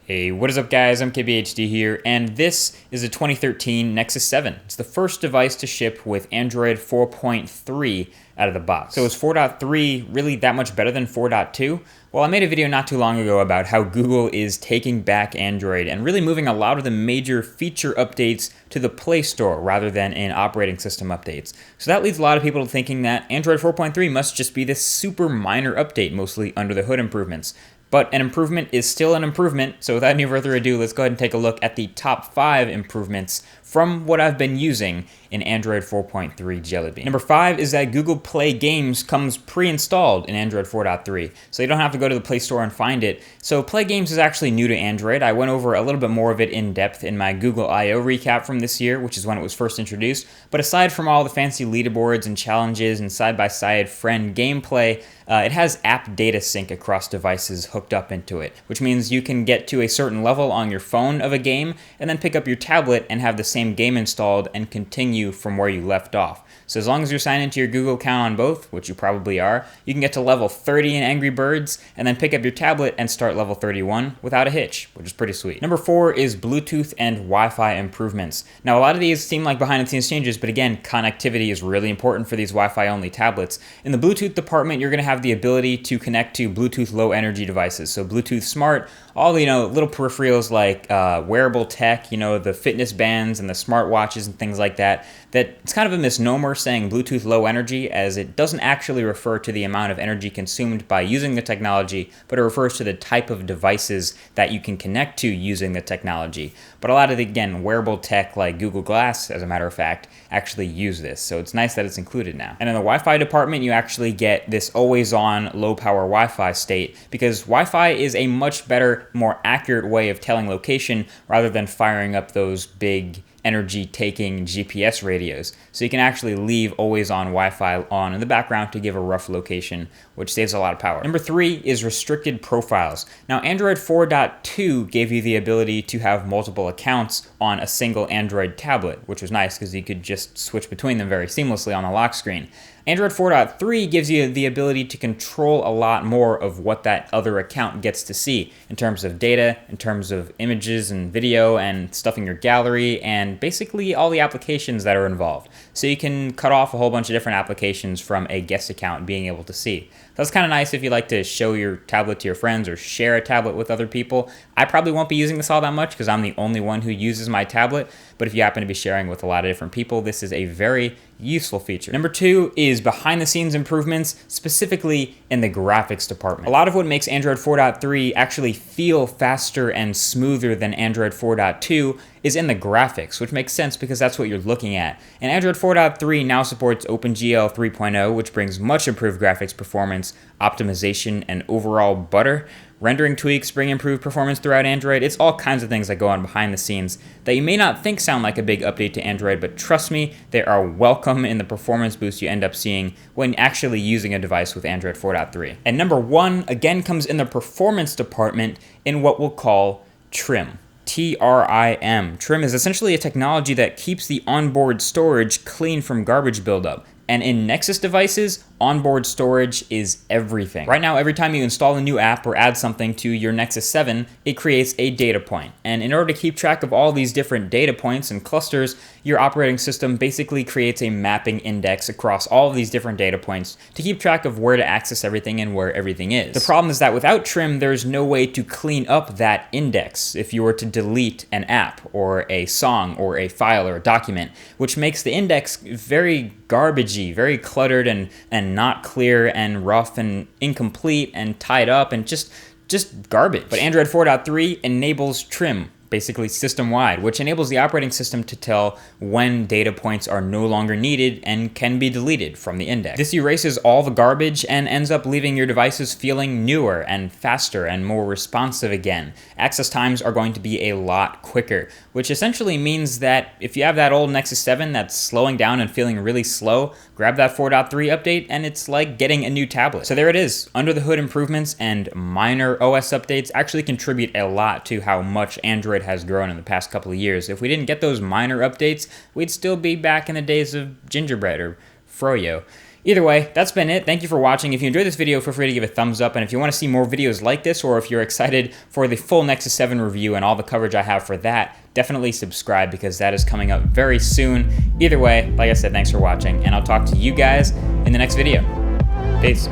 Hey, what is up guys? I'm KBHD here, and this is a 2013 Nexus 7. It's the first device to ship with Android 4.3 out of the box. So is 4.3 really that much better than 4.2? Well, I made a video not too long ago about how Google is taking back Android and really moving a lot of the major feature updates to the Play Store rather than in operating system updates. So that leads a lot of people to thinking that Android 4.3 must just be this super minor update, mostly under the hood improvements. But an improvement is still an improvement, so without any further ado, let's go ahead and take a look at the top 5 improvements from what I've been using in Android 4.3 Jelly Bean. Number 5 is that Google Play Games comes pre-installed in Android 4.3, so you don't have to go to the Play Store and find it. So Play Games is actually new to Android. I went over a little bit more of it in depth in my Google I/O recap from this year, which is when it was first introduced. But aside from all the fancy leaderboards and challenges and side-by-side friend gameplay, it has app data sync across devices hooked up into it, which means you can get to a certain level on your phone of a game and then pick up your tablet and have the same game installed and continue from where you left off. So as long as you're signed into your Google account on both, which you probably are, you can get to level 30 in Angry Birds and then pick up your tablet and start level 31 without a hitch, which is pretty sweet. Number 4 is Bluetooth and Wi-Fi improvements. Now a lot of these seem like behind the scenes changes, but again, connectivity is really important for these Wi-Fi only tablets. In the Bluetooth department, you're going to have the ability to connect to Bluetooth low energy devices. So Bluetooth Smart, all the little peripherals like wearable tech, the fitness bands and the smart watches and things like that. That it's kind of a misnomer saying Bluetooth low energy, as it doesn't actually refer to the amount of energy consumed by using the technology, but it refers to the type of devices that you can connect to using the technology. But a lot of the, again, wearable tech like Google Glass, as a matter of fact, actually use this. So it's nice that it's included now. And in the Wi-Fi department, you actually get this always-on low-power Wi-Fi state, because Wi-Fi is a much better, more accurate way of telling location rather than firing up those big energy-taking GPS radios. So you can actually leave always-on Wi-Fi on in the background to give a rough location, which saves a lot of power. Number 3 is restricted profiles. Now, Android 4.2 gave you the ability to have multiple accounts on a single Android tablet, which was nice because you could just switch between them very seamlessly on the lock screen. Android 4.3 gives you the ability to control a lot more of what that other account gets to see in terms of data, in terms of images and video and stuff in your gallery, and basically all the applications that are involved. So you can cut off a whole bunch of different applications from a guest account being able to see. That's kind of nice if you like to show your tablet to your friends or share a tablet with other people. I probably won't be using this all that much because I'm the only one who uses my tablet, but if you happen to be sharing with a lot of different people, this is a very useful feature. Number 2 is behind the scenes improvements, specifically in the graphics department. A lot of what makes Android 4.3 actually feel faster and smoother than Android 4.2 is in the graphics, which makes sense because that's what you're looking at. And Android 4.3 now supports OpenGL 3.0, which brings much improved graphics performance, optimization, and overall butter. Rendering tweaks bring improved performance throughout Android. It's all kinds of things that go on behind the scenes that you may not think sound like a big update to Android, but trust me, they are welcome in the performance boost you end up seeing when actually using a device with Android 4.3. And number 1, again, comes in the performance department in what we'll call trim. TRIM. Trim is essentially a technology that keeps the onboard storage clean from garbage buildup. And in Nexus devices, onboard storage is everything. Right now, every time you install a new app or add something to your Nexus 7, it creates a data point. And in order to keep track of all these different data points and clusters, your operating system basically creates a mapping index across all of these different data points to keep track of where to access everything and where everything is. The problem is that without trim, there's no way to clean up that index if you were to delete an app or a song or a file or a document, which makes the index very garbagey, very cluttered and not clear and rough and incomplete and tied up and just garbage. But Android 4.3 enables trim, basically system-wide, which enables the operating system to tell when data points are no longer needed and can be deleted from the index. This erases all the garbage and ends up leaving your devices feeling newer and faster and more responsive again. Access times are going to be a lot quicker, which essentially means that if you have that old Nexus 7 that's slowing down and feeling really slow, grab that 4.3 update and it's like getting a new tablet. So there it is. Under the hood improvements and minor OS updates actually contribute a lot to how much Android has grown in the past couple of years. If we didn't get those minor updates, we'd still be back in the days of gingerbread or froyo. Either way, that's been it. Thank you for watching. If you enjoyed this video, feel free to give a thumbs up. And if you want to see more videos like this, or if you're excited for the full Nexus 7 review and all the coverage I have for that, definitely subscribe because that is coming up very soon. Either way, like I said, thanks for watching, and I'll talk to you guys in the next video. Peace.